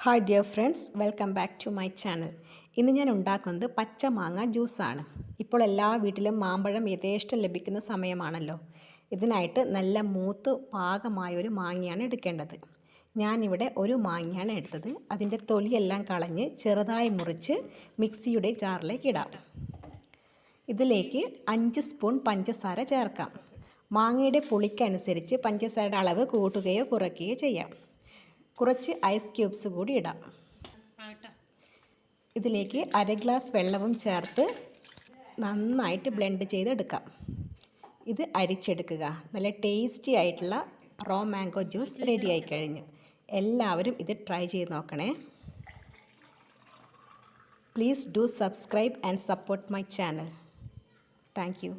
Hi dear friends, welcome back to my channel. ഇന്ന് ഞാൻ ഉണ്ടാക്കുന്നത് പച്ച മാങ്ങ ജ്യൂസാണ്. ഇപ്പോൾ എല്ലാ വീട്ടിലും മാമ്പഴം യഥേഷ്ടം ലഭിക്കുന്ന സമയമാണല്ലോ. ഇതിനായിട്ട് നല്ല മൂത്ത് പാകമായൊരു മാങ്ങയാണ് എടുക്കേണ്ടത്. ഞാനിവിടെ ഒരു മാങ്ങയാണ് എടുത്തത്. അതിൻ്റെ തൊലിയെല്ലാം കളഞ്ഞ് ചെറുതായി മുറിച്ച് മിക്സിയുടെ ജാറിലേക്ക് ഇടാം. ഇതിലേക്ക് 5 സ്പൂൺ പഞ്ചസാര ചേർക്കാം. മാങ്ങയുടെ പുളിക്കനുസരിച്ച് പഞ്ചസാരയുടെ അളവ് കൂട്ടുകയോ കുറയ്ക്കുകയോ ചെയ്യാം. കുറച്ച് ഐസ് ക്യൂബ്സ് കൂടി ഇടാം. ഇതിലേക്ക് 1/2 ഗ്ലാസ് വെള്ളവും ചേർത്ത് നന്നായിട്ട് ബ്ലെൻഡ് ചെയ്തെടുക്കാം. ഇത് അരിച്ചെടുക്കുക. നല്ല ടേസ്റ്റി ആയിട്ടുള്ള റോ മാംഗോ ജ്യൂസ് റെഡി ആയി കഴിഞ്ഞു. എല്ലാവരും ഇത് ട്രൈ ചെയ്ത് നോക്കണേ. Please do subscribe and support my channel. Thank you.